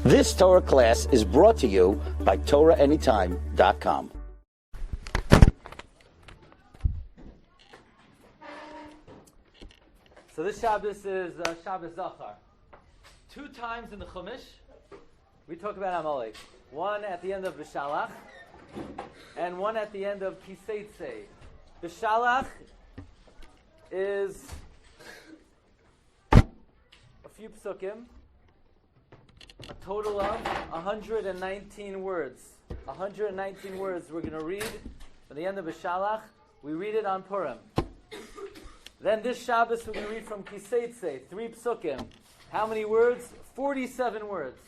This Torah class is brought to you by TorahAnytime.com. So this Shabbos is Shabbos Zachar. 2 times in the Chumash, we talk about Amalek. One at the end of B'Shalach, and one at the end of Kiseitse. B'Shalach is a few psukim, a total of 119 words. 119 words we're going to read at the end of B'Shalach. We read it on Purim. Then this Shabbos we're going to read from Kiseitse, 3 psukim. How many words? 47 words.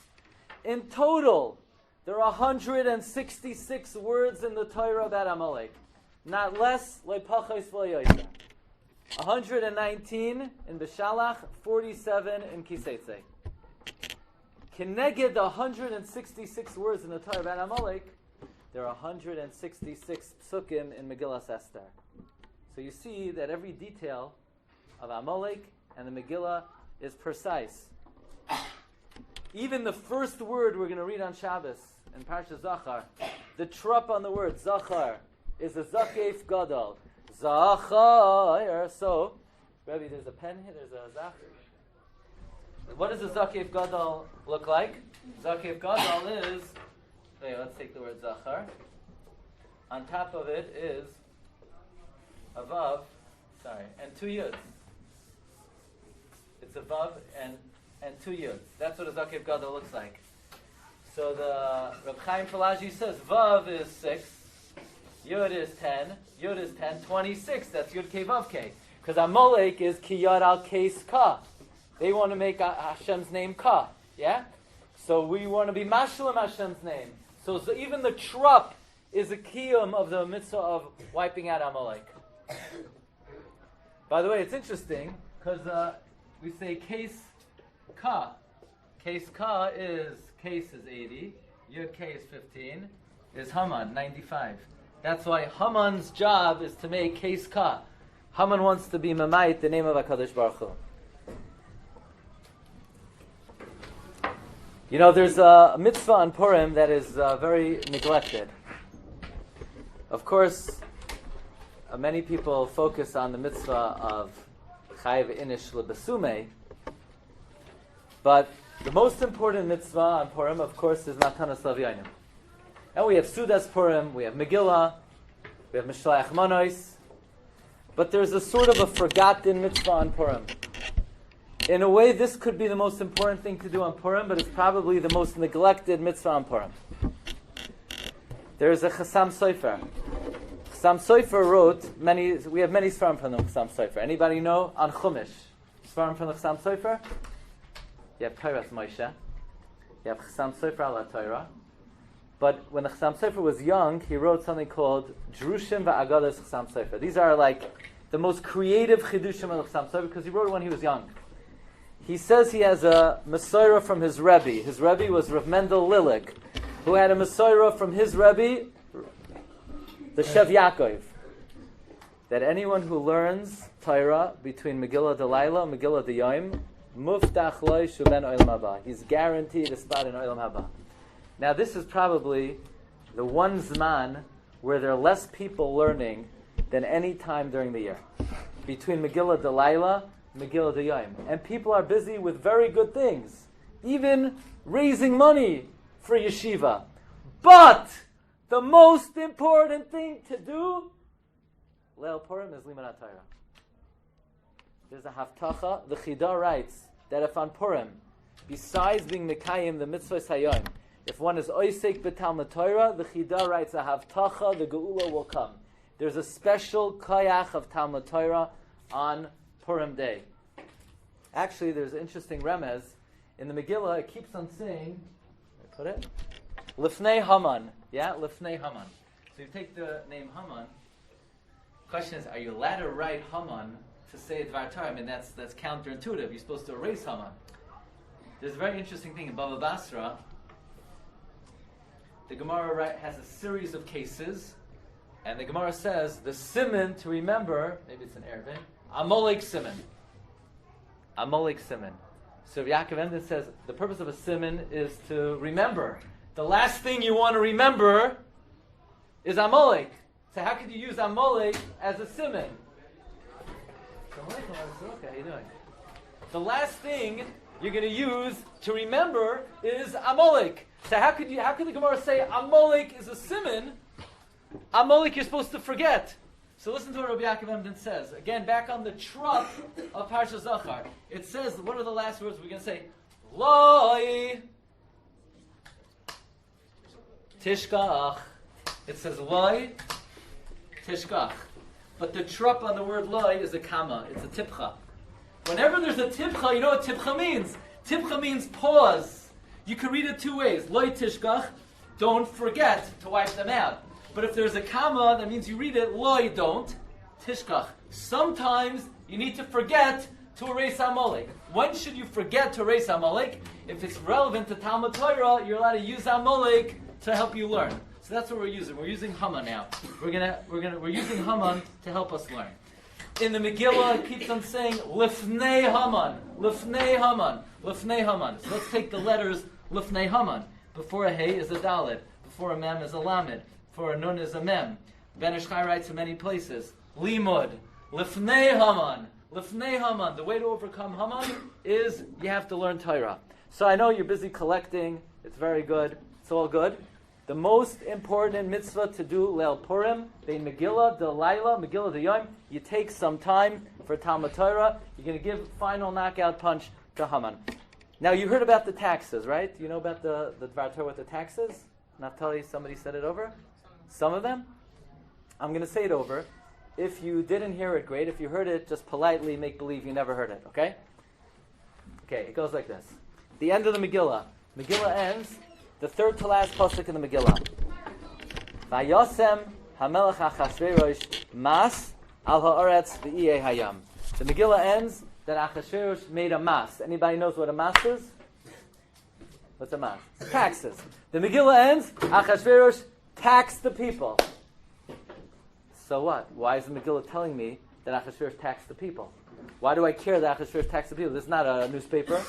In total, there are 166 words in the Torah about Amalek. Not less, like Pachos v'Yoysa. 119 in B'Shalach, 47 in Kiseitse. Keneged the 166 words in the Torah about Amalek, there are 166 psukim in Megillas Esther. So you see that every detail of Amalek and the Megillah is precise. Even the first word we're going to read on Shabbos in Parsha Zachar, the trup on the word Zachar is a Zakef Gadol. Zachar. So, Rabbi, there's a pen here, there's a Zach. What does a Zakef Gadol look like? Zakef Gadol is, let's take the word Zachar. On top of it is a Vav, and 2 Yuds. It's a Vav and 2 Yuds. That's what a Zakef Gadol looks like. So the Reb Chaim Falaji says Vav is 6, Yud is 10, 26. That's Yud Kei Vav Kei. Because Amalek is Ki Yad Al Keis Ka. They want to make Hashem's name Ka. Yeah? So we want to be Mashalim Hashem's name. So even the trup is a kiyum of the mitzvah of wiping out Amalek. By the way, it's interesting because we say Keis Ka. Keis Ka is 80, Yud K is 15, is Haman, 95. That's why Haman's job is to make Keis Ka. Haman wants to be Mamayit, the name of HaKadosh Baruch Hu. You know, there's a mitzvah on Purim that is very neglected. Of course, many people focus on the mitzvah of Chayiv Inish Lebesume, but the most important mitzvah on Purim, of course, is Matanas Lavyanim. And we have Sudas Purim, we have Megillah, we have Mishlayach Manos, but there's a sort of a forgotten mitzvah on Purim. In a way, this could be the most important thing to do on Purim, but it's probably the most neglected mitzvah on Purim. There is a Chassam Sofer. Chassam Sofer wrote we have many Sfarim from the Chassam Sofer. Anybody know? On Chumash. Sfarim from the Chassam Sofer? You have Torah Moshe. You have Chassam Sofer ala Torah. But when the Chassam Sofer was young, he wrote something called Drushim va'agadas Chassam Sofer. These are like the most creative chidushim of the Chassam Sofer because he wrote it when he was young. He says he has a Mesorah from his Rebbe. His Rebbe was Rav Mendel Lilik, who had a Mesorah from his Rebbe, the Shev Yaakov, that anyone who learns Torah between Megillah Delaila and Megillah Diyayim, Muftach loy shuben olam haba. He's guaranteed a spot in olam haba. Now this is probably the one zman where there are less people learning than any time during the year. Between Megillah Delaila and Megillah Diyayim. And people are busy with very good things. Even raising money for yeshiva. But the most important thing to do, Leil Purim, is Limanat Torah. There's a haftacha. The Chida writes that if on Purim, besides being Mekayim, the mitzvah Hayom, if one is Oisek b'Talmud Torah, the Chida writes a haftacha, the Geula will come. There's a special koyach of Talmud Torah on Purim Day. Actually, there's an interesting remez. In the Megillah, it keeps on saying, put it? Lifnei Haman. Yeah, Lifnei Haman. So you take the name Haman. Question is, are you allowed to write Haman to say Dvar Torah? I mean, that's counterintuitive. You're supposed to erase Haman. There's a very interesting thing in Bava Basra. The Gemara has a series of cases, and the Gemara says the siman to remember, maybe it's an Erevin, Amalek siman. Amalek siman. So Yaakov Emden says the purpose of a siman is to remember. The last thing you want to remember is Amalek. So how could you use Amalek as a siman? How you doing? The last thing you're going to use to remember is Amalek. So how could the Gemara say Amalek is a siman? Amalek you're supposed to forget. So listen to what Rabbi Yaakov Emden says. Again, back on the truck of Parsha Zachar. It says, what are the last words we're going to say? Loi Tishkach. It says Loi Tishkach. But the truck on the word Loi is a comma. It's a tipcha. Whenever there's a tipcha, you know what tipcha means? Tipcha means pause. You can read it two ways. Loi Tishkach, don't forget to wipe them out. But if there's a comma, that means you read it, Loi, don't, Tishkach. Sometimes you need to forget to erase Amalek. When should you forget to erase Amalek? If it's relevant to Talmud Torah, you're allowed to use Amalek to help you learn. So that's what we're using. We're using Haman now. We're using Haman to help us learn. In the Megillah, it keeps on saying Lifnei Haman, Lifnei Haman, Lifnei Haman. So let's take the letters Lifnei Haman. Before a Hey is a Dalet. Before a Mem is a Lamed. For a Nun is a Mem. Ben Ish Chai writes in many places. Limud, Lifnei Haman, Lifnei Haman. The way to overcome Haman is you have to learn Torah. So I know you're busy collecting. It's very good. It's all good. The most important mitzvah to do Leil Purim, Bein Megillah, the Laila, Megillah, the Yom, you take some time for Talmud Torah. You're going to give final knockout punch to Haman. Now you heard about the taxes, right? You know about the Dvar Torah with the taxes? Naftali, somebody said it over? Some of them? I'm going to say it over. If you didn't hear it, great. If you heard it, just politely make believe you never heard it, okay? Okay, it goes like this. The end of the Megillah. Megillah ends, the third to last pasuk in the Megillah. Vayosem hamelech Achashverosh mas al haaretz v'iyeh hayam. The Megillah ends that Achashverosh made a mas. Anybody knows what a mas is? What's a mas? Taxes. The Megillah ends, Achashverosh taxed the people. So what? Why is the Megillah telling me that Achashverosh taxed the people? Why do I care that Achashverosh taxed the people? This is not a newspaper.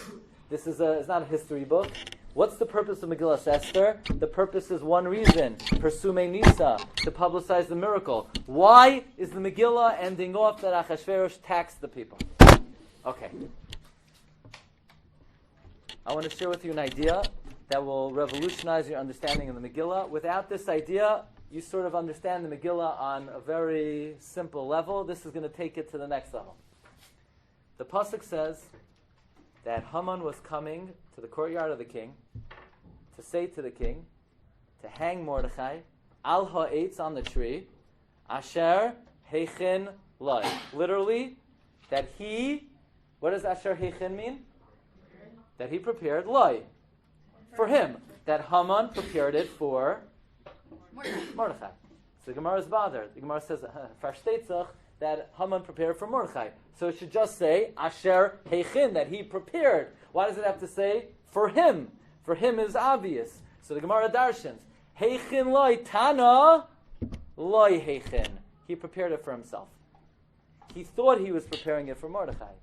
It's not a history book. What's the purpose of Megillah Esther? The purpose is one reason. Persume Nisa, to publicize the miracle. Why is the Megillah ending off that Achashverosh taxed the people? Okay. I want to share with you an idea that will revolutionize your understanding of the Megillah. Without this idea, you sort of understand the Megillah on a very simple level. This is going to take it to the next level. The pasuk says that Haman was coming to the courtyard of the king to say to the king, to hang Mordechai, al ha'etz, on the tree, asher heichin lai. Literally, that he, what does asher heichin mean? That he prepared lai. For him, that Haman prepared it for Mordechai. So the Gemara is bothered. The Gemara says, that Haman prepared for Mordechai. So it should just say, Asher Heichin, that he prepared. Why does it have to say, for him? For him is obvious. So the Gemara darshans, Heichin loy tana, loy Heichin. He prepared it for himself. He thought he was preparing it for Mordechai.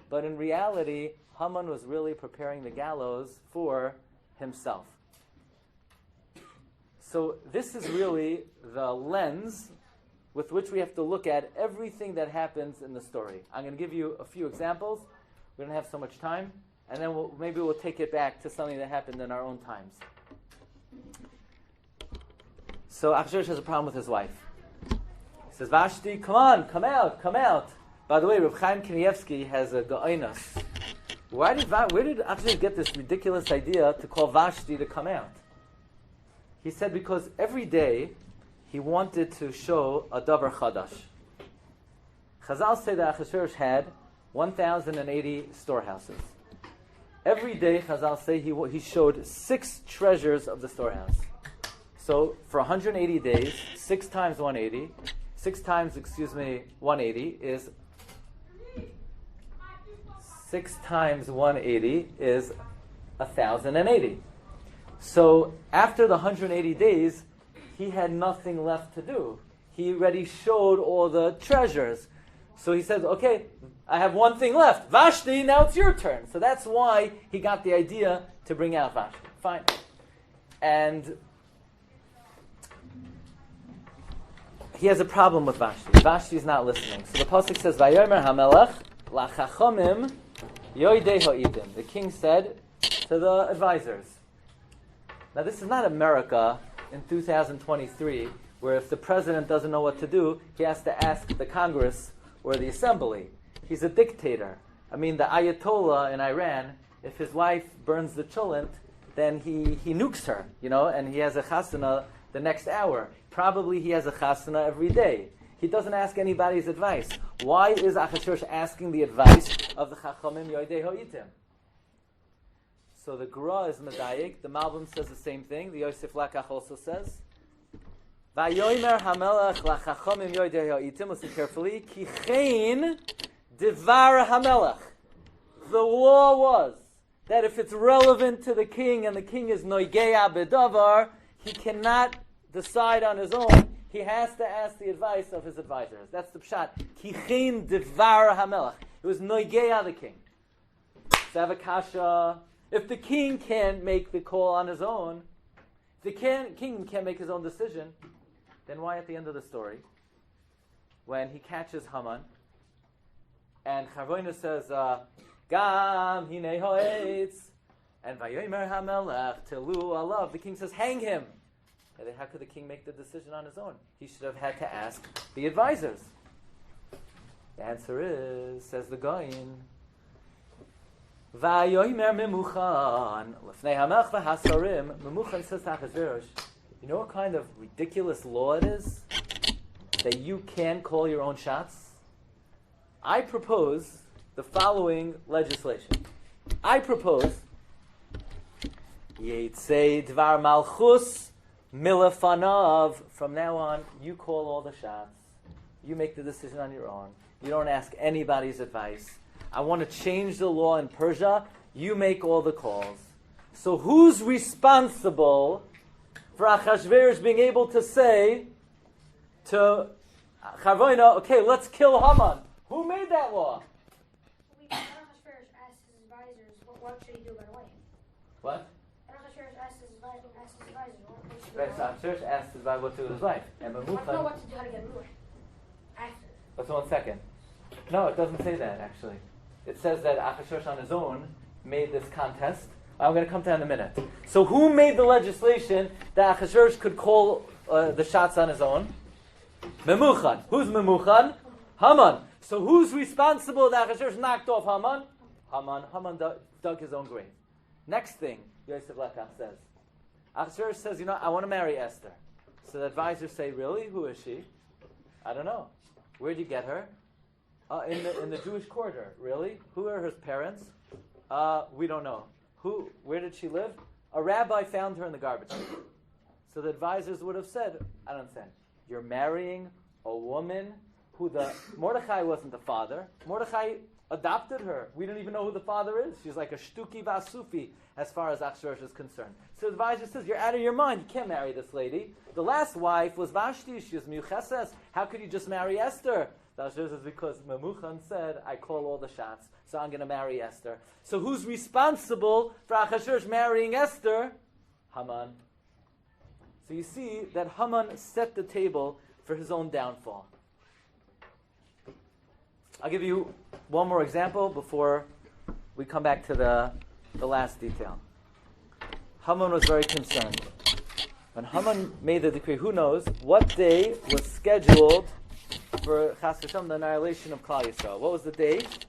But in reality, Haman was really preparing the gallows for himself. So this is really the lens with which we have to look at everything that happens in the story. I'm going to give you a few examples. We don't have so much time. And then maybe we'll take it back to something that happened in our own times. So Achashverosh has a problem with his wife. He says, Vashti, come on, come out, come out. By the way, Reb Chaim Kanievsky has a ga'onos. Where did Achashverosh get this ridiculous idea to call Vashti to come out? He said because every day he wanted to show a davar chadash. Chazal say that Achashverosh had 1,080 storehouses. Every day, Chazal say he showed 6 treasures of the storehouse. So for 180 days, 6 times 180, 180 is 6 times 180 is 1,080. So after the 180 days, he had nothing left to do. He already showed all the treasures. So he says, okay, I have one thing left. Vashti, now it's your turn. So that's why he got the idea to bring out Vashti. Fine. And he has a problem with Vashti. Vashti's not listening. So the pasuk says, Vayomer HaMelech lachachomim yoidei ha'idim. The king said to the advisors. Now this is not America in 2023, where if the president doesn't know what to do, he has to ask the Congress or the assembly. He's a dictator. I mean, the Ayatollah in Iran, if his wife burns the cholent, then he nukes her, and he has a chasana the next hour. Probably he has a chasana every day. He doesn't ask anybody's advice. Why is Achashverosh asking the advice of the Chachamim Yoidei Ha'itim? So the Gra is Medayik. The Malbim says the same thing. The Yosef Lakach also says, Vayomer HaMelech lachachomim yoidei ha'itim. Listen carefully. Ki chein divar HaMelech. The law was that if it's relevant to the king and the king is noigeya bedavar, he cannot decide on his own. He has to ask the advice of his advisors. That's the pshat. Ki chein divar HaMelech. It was noigeya the king. Savakasha. If the king can't make the call on his own, if the king can't make his own decision, then why at the end of the story, when he catches Haman, and Charvoina says, Gam hinei hoetz, and Vayomer HaMelech telu alav, the king says, hang him. And then how could the king make the decision on his own? He should have had to ask the advisors. The answer is, says the Goyin, Vayomer memuchan, lefnei HaMelech v'hasarim, memuchan says to Achashverosh, you know what kind of ridiculous law it is? That you can call your own shots? I propose the following legislation. I propose Yeitzei Dvar Malchus Milafanav. From now on, you call all the shots. You make the decision on your own. You don't ask anybody's advice. I want to change the law in Persia. You make all the calls. So who's responsible for Achashverosh being able to say to Charvoina, okay, let's kill Haman? Who made that law? Achashverosh asked his advisors, what should he do right away? What? Achashverosh asked his advisors, what should he do Right, so Achashverosh asked his advisor what to do with his wife. And I don't know what to do, how to get rid of it. After. Let's 1 second. No, it doesn't say that, actually. It says that Achashverosh on his own made this contest. I'm going to come to that in a minute. So who made the legislation that Achashverosh could call the shots on his own? Memuchan. Who's Memuchan? Haman. So who's responsible that Achashverosh knocked off Haman? Haman. Haman dug his own grave. Next thing, Yosef Lakach says. Achashverosh says, I want to marry Esther. So the advisors say, really? Who is she? I don't know. Where'd you get her? In the Jewish quarter. Really? Who are her parents? We don't know. Where did she live? A rabbi found her in the garbage. So the advisors would have said, I don't understand. You're marrying a woman who Mordechai wasn't the father. Mordechai adopted her. We don't even know who the father is. She's like a shtuki vasufi as far as Achashverosh is concerned. So the advisor says, you're out of your mind. You can't marry this lady. The last wife was Vashti. She was Miucheses. How could you just marry Esther? The Achashverosh says, because Memuchan said, I call all the shots, so I'm going to marry Esther. So who's responsible for Achashverosh marrying Esther? Haman. So you see that Haman set the table for his own downfall. I'll give you one more example before we come back to the last detail. Haman was very concerned. When Haman made the decree, who knows what day was scheduled for Chas V'Shalom, the annihilation of Klal Yisrael? What was the date?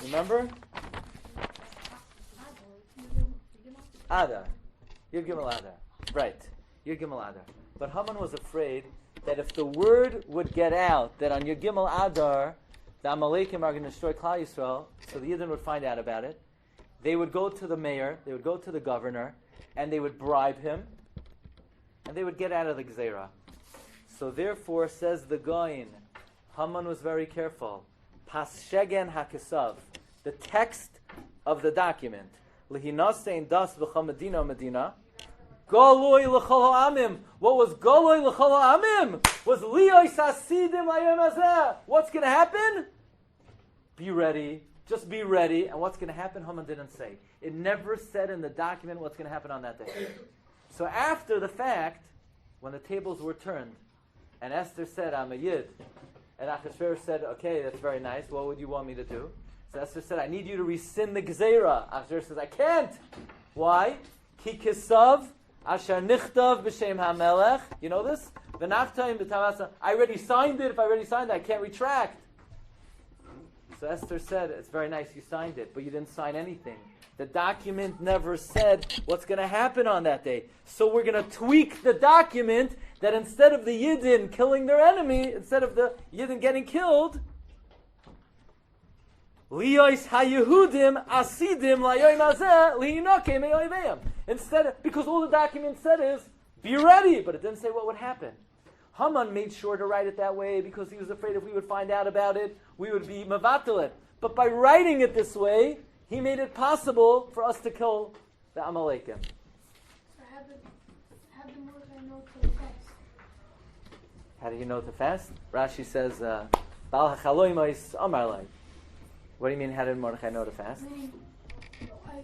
Remember? Adar. Yud Gimel Adar. Right. Yud Gimel Adar. But Haman was afraid that if the word would get out that on Yud Gimel Adar the Amalekim are going to destroy Klal Yisrael, so the Yidden would find out about it, they would go to the mayor, they would go to the governor, and they would bribe him, and they would get out of the Gzeira. So therefore, says the Goyin, Haman was very careful. Pas Shegen HaKesav, the text of the document, Lehinasein das v'cha Medina Medina, Goloi l'chol ha'amim. What was Goloi l'chol ha'amim? Was liyos hasidim layom hazeh. What's going to happen? Be ready. Just be ready. And what's going to happen? Haman didn't say. It never said in the document what's going to happen on that day. So after the fact, when the tables were turned, and Esther said, I'm a Yid, and Achashverosh said, okay, that's very nice. What would you want me to do? So Esther said, I need you to rescind the Gzeira. Achashverosh says, I can't. Why? Ki kisav asher nichtav b'shem hamelech. You know this? V'nachtayim b'tavasa. I already signed it. If I already signed it, I can't retract. So Esther said, it's very nice you signed it, but you didn't sign anything. The document never said what's going to happen on that day. So we're going to tweak the document that instead of the Yidden killing their enemy, instead of the Yidden getting killed, Liyos haYehudim asidim layoim hazeh liyinoke me'oiveim. Instead, because all the document said is, be ready, but it didn't say what would happen. Haman made sure to write it that way because he was afraid if we would find out about it, we would be mavatal it. But by writing it this way, he made it possible for us to kill the Amalekim. So how did Mordechai know to fast? How do you know to fast? Rashi says, Bal hachaloimos amar lai. What do you mean, how did Mordechai know to fast? Meaning, I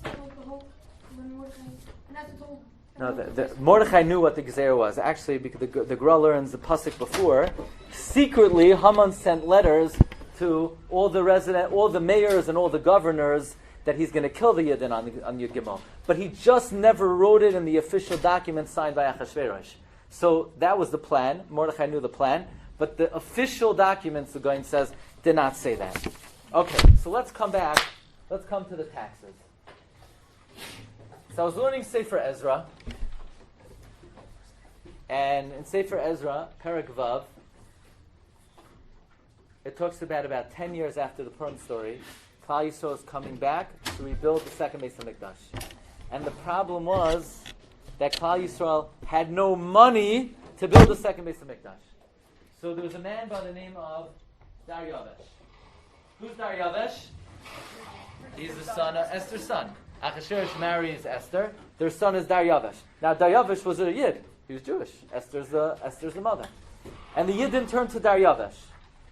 said the whole, when Mordechai, and that's the whole. No, Mordechai knew what the Gezer was. Actually, because the Gra learns the pasuk before, secretly Haman sent letters to all the mayors and all the governors that he's going to kill the Yidden on Yud Gimel. But he just never wrote it in the official document signed by Achashverosh. So that was the plan. Mordechai knew the plan. But the official documents, the Goin says, did not say that. Okay, so let's come back. Let's come to the taxes. So I was learning Sefer Ezra. And in Sefer Ezra, Perek Vav, it talks about 10 years after the Purim story, Klal Yisrael is coming back to rebuild the second Beis HaMikdash. And the problem was that Klal Yisrael had no money to build the second Beis HaMikdash. So there was a man by the name of Daryavesh. Who's Daryavesh? He's the son of Esther's son. Achashverosh marries Esther. Their son is Daryavesh. Now Daryavesh was a Yid. He was Jewish. Esther's the mother. And the Yidden turned to Daryavesh.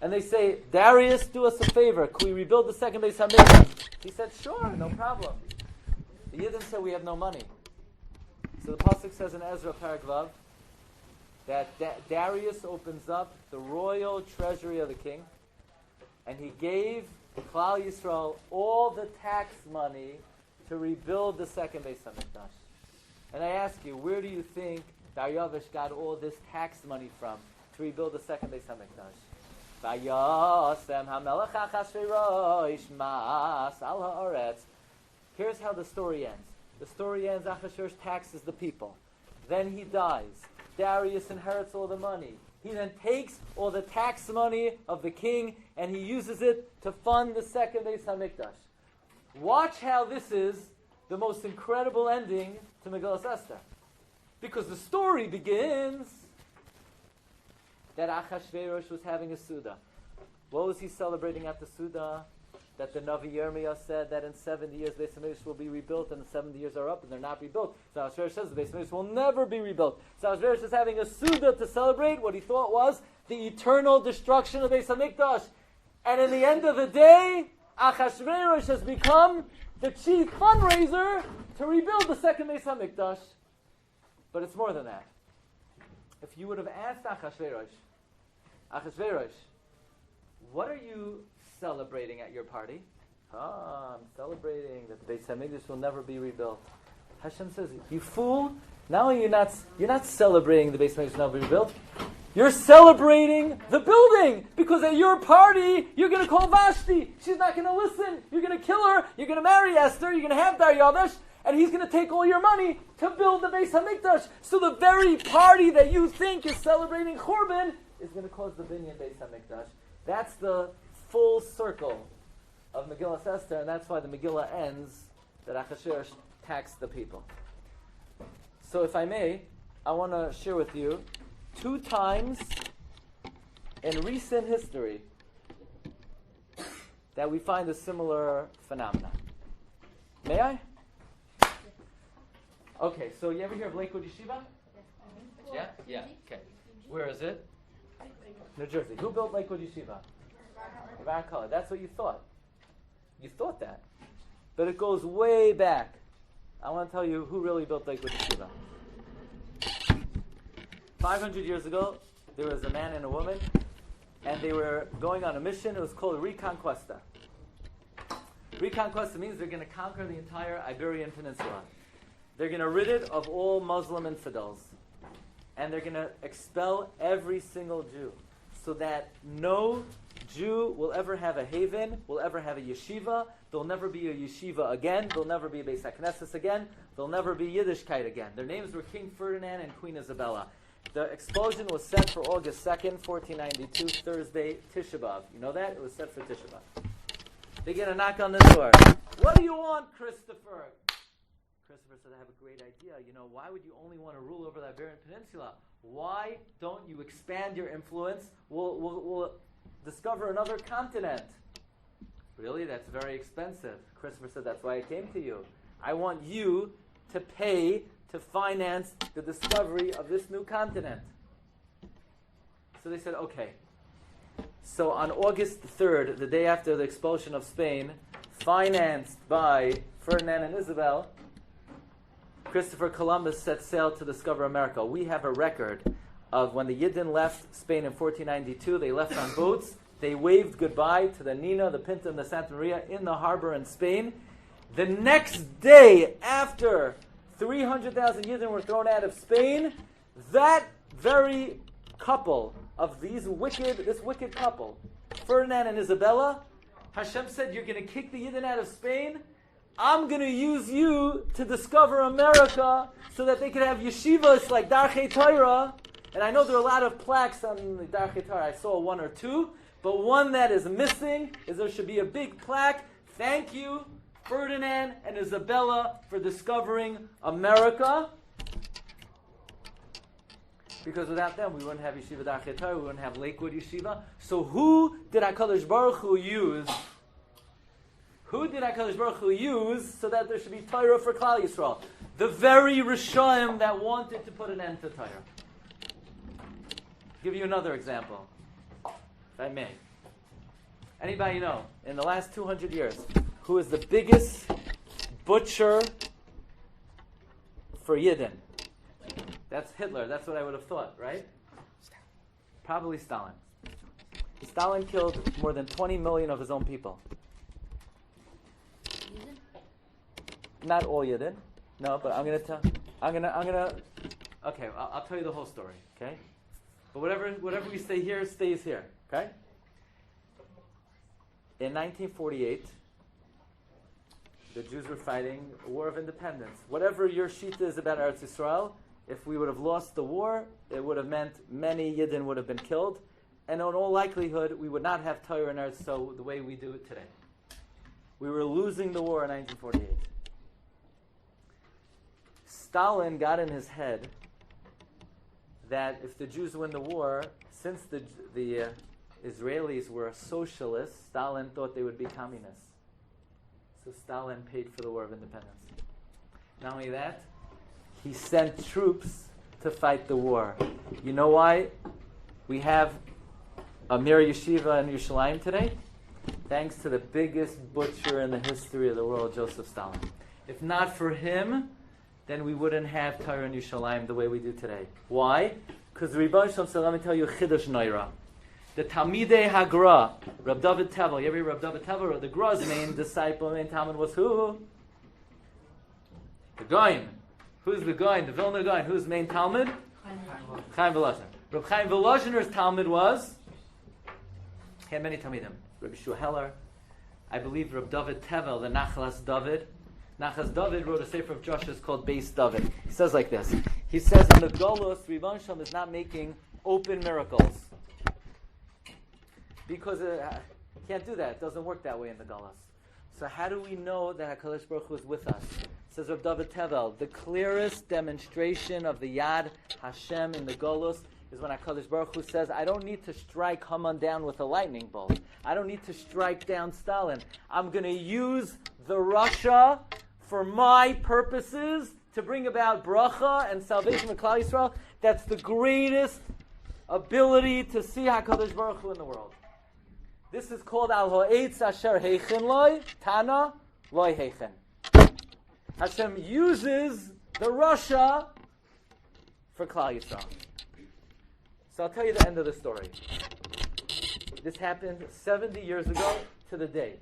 And they say, Darius, do us a favor. Can we rebuild the second Beis HaMikdash? He said, sure, no problem. The Yidden said, we have no money. So the pasuk says in Ezra Perek Vav that Darius opens up the royal treasury of the king, and he gave Klal Yisrael all the tax money to rebuild the second Beis HaMikdash. And I ask you, where do you think Daryavesh got all this tax money from to rebuild the second Beis HaMikdash? Vayasem hamelech Achashverosh mas al haaretz. Here's how the story ends. The story ends, Achashverosh taxes the people. Then he dies. Darius inherits all the money. He then takes all the tax money of the king and he uses it to fund the second Beis HaMikdash. Watch how this is the most incredible ending to Megillas Esther. Because the story begins that Achashverosh was having a Suda. What was he celebrating at the Suda? That the Navi Yirmiyah said that in 70 years Beis HaMikdash will be rebuilt, and the 70 years are up and they're not rebuilt. So Achashverosh says the Beis HaMikdash will never be rebuilt. So Achashverosh is having a Suda to celebrate what he thought was the eternal destruction of Beis HaMikdash. And in the end of the day, Achashverosh has become the chief fundraiser to rebuild the second Beis HaMikdash. But it's more than that. If you would have asked Achashverosh, what are you celebrating at your party? I'm celebrating that the Beis HaMikdash will never be rebuilt. Hashem says, you fool, now you're not celebrating the Beis HaMikdash will never be rebuilt. You're celebrating the building, because at your party, you're going to call Vashti. She's not going to listen. You're going to kill her. You're going to marry Esther. You're going to have Daryavesh. And he's going to take all your money to build the Beis HaMikdash. So the very party that you think is celebrating Churban is going to cause the binyan Beis HaMikdash. That's the full circle of Megillas Esther, and that's why the Megillah ends that Achashverosh taxed the people. So if I may, I want to share with you 2 times in recent history that we find a similar phenomenon. May I? Okay, so you ever hear of Lakewood Yeshiva? Yeah? Yeah, okay. Where is it? New Jersey. Who built Lakewood Yeshiva? Rabbi. That's what you thought. You thought that. But it goes way back. I want to tell you who really built Lakewood Yeshiva. 500 years ago, there was a man and a woman, and they were going on a mission. It was called Reconquesta. Reconquesta means they're going to conquer the entire Iberian Peninsula. They're going to rid it of all Muslim infidels. And they're going to expel every single Jew, so that no Jew will ever have a haven, will ever have a yeshiva. There'll never be a yeshiva again. There'll never be a Beis HaKnesses again. There'll never be Yiddishkeit again. Their names were King Ferdinand and Queen Isabella. The expulsion was set for August 2nd, 1492, Thursday, Tisha B'Av. You know that? It was set for Tisha B'Av. They get a knock on the door. What do you want, Christopher? Christopher said, I have a great idea. Why would you only want to rule over the Iberian Peninsula? Why don't you expand your influence? We'll discover another continent. Really? That's very expensive. Christopher said, that's why I came to you. I want you to pay to finance the discovery of this new continent. So they said, okay. So on August 3rd, the day after the expulsion of Spain, financed by Ferdinand and Isabel, Christopher Columbus set sail to discover America. We have a record of when the Yidden left Spain in 1492. They left on boats. They waved goodbye to the Nina, the Pinta, and the Santa Maria in the harbor in Spain. The next day, after 300,000 Yidden were thrown out of Spain, that very couple of this wicked couple, Ferdinand and Isabella, Hashem said, you're going to kick the Yidden out of Spain. I'm going to use you to discover America so that they could have yeshivas like Darchei Torah. And I know there are a lot of plaques on the Darchei Torah. I saw one or two. But one that is missing is there should be a big plaque. Thank you, Ferdinand and Isabella, for discovering America. Because without them, we wouldn't have Yeshiva Darchei Torah, we wouldn't have Lakewood Yeshiva. So who did HaKadosh Baruch Hu use? Who did HaKadosh Baruch Hu use so that there should be Torah for Klal Yisrael? The very Rishonim that wanted to put an end to Torah. Give you another example, if I may. Anybody know, in the last 200 years, who is the biggest butcher for Yidden? That's Hitler. That's what I would have thought, right? Probably Stalin. Stalin killed more than 20 million of his own people. Not all Yidden. No, but I'm gonna. Okay, I'll tell you the whole story. Okay, but whatever we say here stays here. Okay. In 1948, the Jews were fighting a war of independence. Whatever your shita is about Eretz Yisrael, if we would have lost the war, it would have meant many Yidden would have been killed, and in all likelihood, we would not have Torah in Eretz Yisrael the way we do it today. We were losing the war in 1948. Stalin got in his head that if the Jews win the war, since the Israelis were socialists, Stalin thought they would be communists. So Stalin paid for the War of Independence. Not only that, he sent troops to fight the war. You know why we have a Mir Yeshiva in Yerushalayim today? Thanks to the biggest butcher in the history of the world, Joseph Stalin. If not for him, then we wouldn't have Torah in Yerushalayim the way we do today. Why? Because the Rebbe Shalom said, let me tell you, Chiddush Noira. The Talmidei HaGra, Rab David Tevel, you ever hear Rab David Tevel? The Gra's main disciple, main Talmud was who? The Goin. Who's the Goin? The Vilna Goin. Who's the main Talmud? Chaim Volozhiner. Rab Chaim Volozhiner's Talmud was? He had many Talmidim. Rabbi Shua Heller. I believe Rab David Tevel, the Nachlas David. Nachlas David wrote a sefer of Joshua called Beis David. He says like this. He says in the Golos, Rebbe Shalom is not making open miracles. Because you can't do that. It doesn't work that way in the Golos. So how do we know that HaKadosh Baruch Hu is with us? Says Rab David Tevel, the clearest demonstration of the Yad Hashem in the Golos is when HaKadosh Baruch Hu says, I don't need to strike Haman down with a lightning bolt. I don't need to strike down Stalin. I'm going to use the Russia for my purposes to bring about bracha and salvation for Klal Yisrael, that's the greatest ability to see HaKadosh Baruch Hu in the world. This is called Al Ha'etz Asher Heichen Loi, Tana Loi Heichen. Hashem uses the Rasha for Klal Yisrael. So I'll tell you the end of the story. This happened 70 years ago to the day.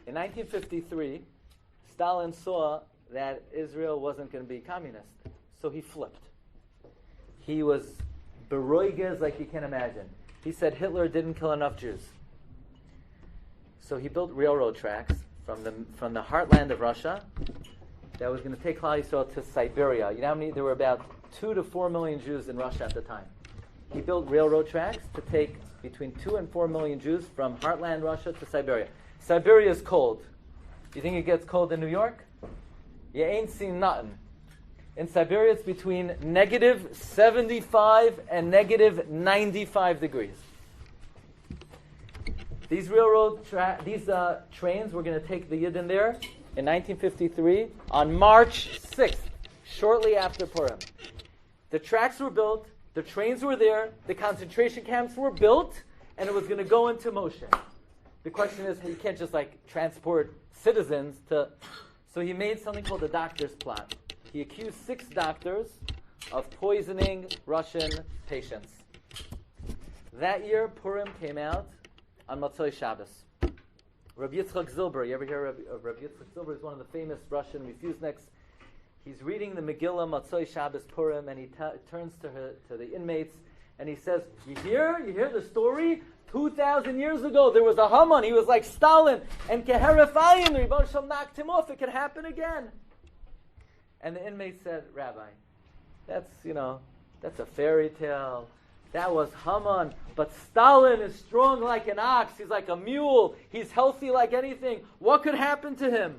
In 1953, Stalin saw that Israel wasn't going to be communist, so he flipped. He was beroiges like you can imagine. He said Hitler didn't kill enough Jews. So he built railroad tracks from the heartland of Russia that was going to take Klal Yisrael to Siberia. You know how many? There were about 2 to 4 million Jews in Russia at the time. He built railroad tracks to take between 2 and 4 million Jews from heartland Russia to Siberia. Siberia is cold. You think it gets cold in New York? You ain't seen nothing. In Siberia, it's between negative 75 and negative 95 degrees. These trains were going to take the Yidden there in 1953 on March 6th, shortly after Purim. The tracks were built, the trains were there, the concentration camps were built, and it was going to go into motion. The question is, you can't just transport citizens to... So he made something called the doctor's plot. He accused 6 doctors of poisoning Russian patients. That year, Purim came out on Motzei Shabbos. Rabbi Yitzchak Zilber, you ever hear of Rabbi Yitzchak Zilber? He's one of the famous Russian refuseniks. He's reading the Megillah Motzei Shabbos Purim, and he turns to the inmates, and he says, You hear the story? 2,000 years ago, there was a Haman. He was like Stalin, and Keherefayim, the Rebbe Shem knocked him off. It could happen again. And the inmate said, Rabbi, that's a fairy tale. That was Haman. But Stalin is strong like an ox. He's like a mule. He's healthy like anything. What could happen to him?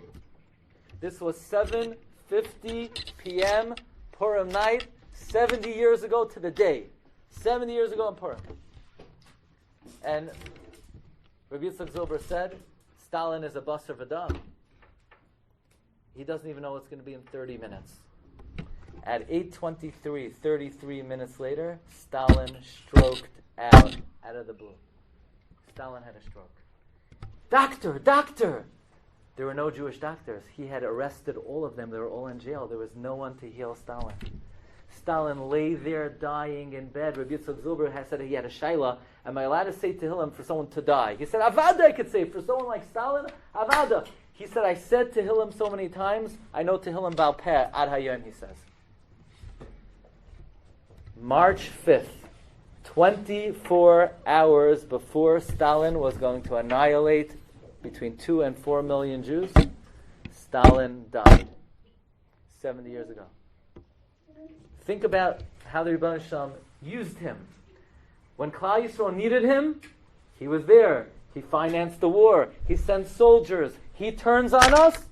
This was 7:50 p.m. Purim night, 70 years ago to the day. 70 years ago in Purim. And Rabbi Yitzchak Zilber said, Stalin is a basar v'dam. He doesn't even know what's going to be in 30 minutes. At 8:23, 33 minutes later, Stalin stroked out of the blue. Stalin had a stroke. Doctor! There were no Jewish doctors. He had arrested all of them. They were all in jail. There was no one to heal Stalin. Stalin lay there dying in bed. Rabbi Yitzchak Zilber said he had a shaila. Am I allowed to say Tehillim for someone to die? He said, Avada I could say. For someone like Stalin, Avada. He said, I said Tehillim so many times, I know Tehillim Baal Peh, Ad Hayom, he says. March 5th, 24 hours before Stalin was going to annihilate between 2 and 4 million Jews, Stalin died 70 years ago. Think about how the Rebbeinu Shalom used him. When Klal Yisrael needed him, he was there. He financed the war. He sent soldiers. He turns on us,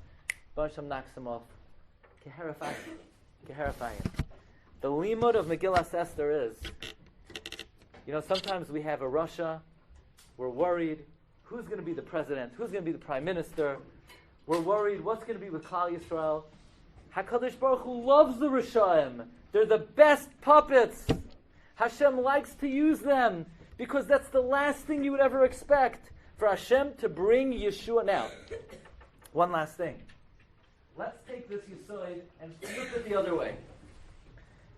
Rebbeinu Shalom knocks him off. Keherefayim. The limud of Megillas Esther is, sometimes we have a Russia, we're worried, who's going to be the president, who's going to be the prime minister, we're worried, what's going to be with Klal Yisrael? HaKadosh Baruch Hu loves the Rishaim. They're the best puppets. Hashem likes to use them, because that's the last thing you would ever expect, for Hashem to bring Yeshua. Now, one last thing. Let's take this Yesod and flip it the other way.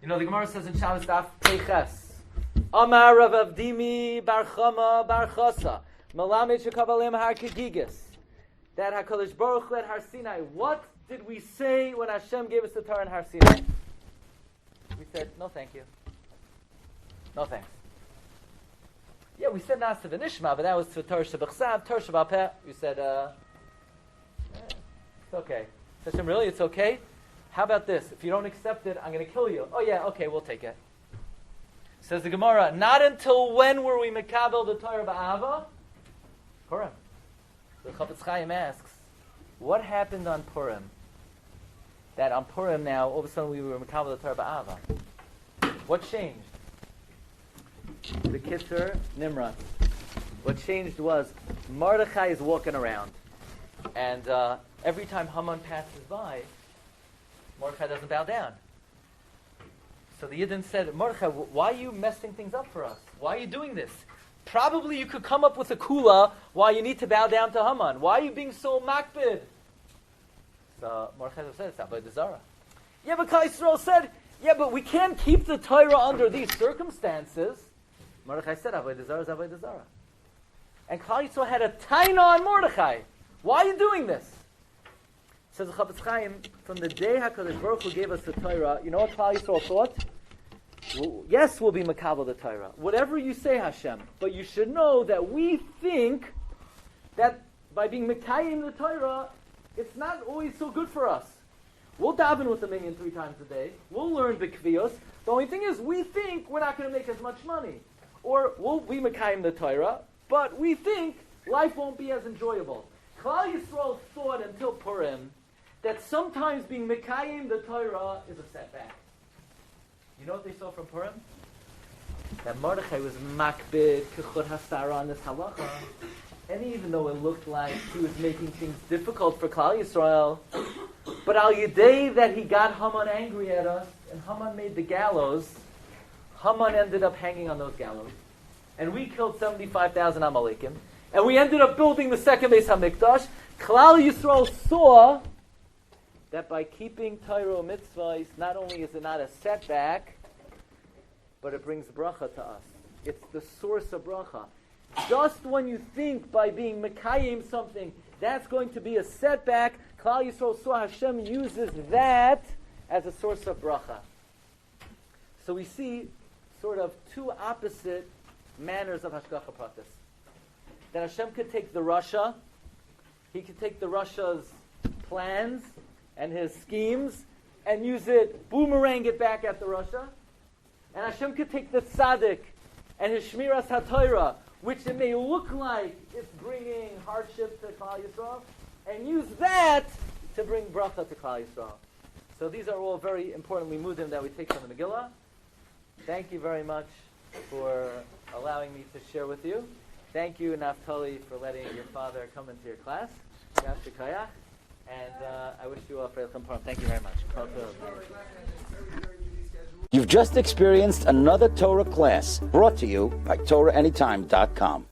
The Gemara says in Shabbos Daf Teiches, Amar Rav Avdimi Bar Chama Bar Chasa Melamed Shekavalim Har Kegigis, that HaKadosh Baruch Hu at Har Sinai. What did we say when Hashem gave us the Torah in Har Sinai? We said, no thank you. No thanks. Yeah, we said Na'aseh v'nishma, but that was for Torah Shebachsav, Torah Shebaal Peh. We said, it's okay. Hashem, really, it's okay? How about this? If you don't accept it, I'm going to kill you. Oh yeah, okay, we'll take it. Says the Gemara, not until when were we mekabel the Torah ba'ava? Purim. The Chafetz Chaim asks, what happened on Purim? That on Purim now, all of a sudden we were mekabel the Torah ba'ava. What changed? The Kitzur Nimrod. What changed was Mordechai is walking around, and every time Haman passes by, Mordechai doesn't bow down. So the Yidden said, Mordechai, why are you messing things up for us? Why are you doing this? Probably you could come up with a kula why you need to bow down to Haman. Why are you being so makbid? So Mordechai said, it's Avodah Zarah. Yeah, but Klal Yisrael said, yeah, but we can't keep the Torah under these circumstances. Mordechai said, Avodah Zarah is Avodah Zarah. And Klal Yisrael had a taina on Mordechai. Why are you doing this? Says the Chafetz Chaim, from the day HaKadosh Baruch Hu gave us the Torah, you know what Klal Yisrael thought? Well, yes, we'll be makabel the Torah. Whatever you say, Hashem. But you should know that we think that by being Mekayim the Torah, it's not always so good for us. We'll daven with the minyan 3 times a day. We'll learn B'kviyos. The only thing is, we think we're not going to make as much money. Or we'll be Mekayim the Torah, but we think life won't be as enjoyable. Klal Yisrael thought until Purim that sometimes being Mekayim the Torah is a setback. You know what they saw from Purim? That Mordechai was makbid, kechut hasara on this halacha. And even though it looked like he was making things difficult for Klal Yisrael, but al yedei that he got Haman angry at us, and Haman made the gallows, Haman ended up hanging on those gallows. And we killed 75,000 Amalekim. And we ended up building the second Beis HaMikdash. Klal Yisrael saw that by keeping Torah mitzvahs, not only is it not a setback, but it brings bracha to us. It's the source of bracha. Just when you think by being Mekayim something, that's going to be a setback, Klal Yisrael saw Hashem uses that as a source of bracha. So we see sort of 2 opposite manners of Hashgacha Pratis. That Hashem could take the Rasha, he could take the Rasha's plans and his schemes and use it, boomerang it back at the Rasha. And Hashem could take the Tzaddik and his Shmiras HaTorah, which it may look like it's bringing hardship to Klal Yisrael, and use that to bring bracha to Klal Yisrael. So these are all very important limudim that we take from the Megillah. Thank you very much for allowing me to share with you. Thank you, Naftali, for letting your father come into your class. And I wish you all for Purim. Thank you very much. You've just experienced another Torah class brought to you by TorahAnytime.com.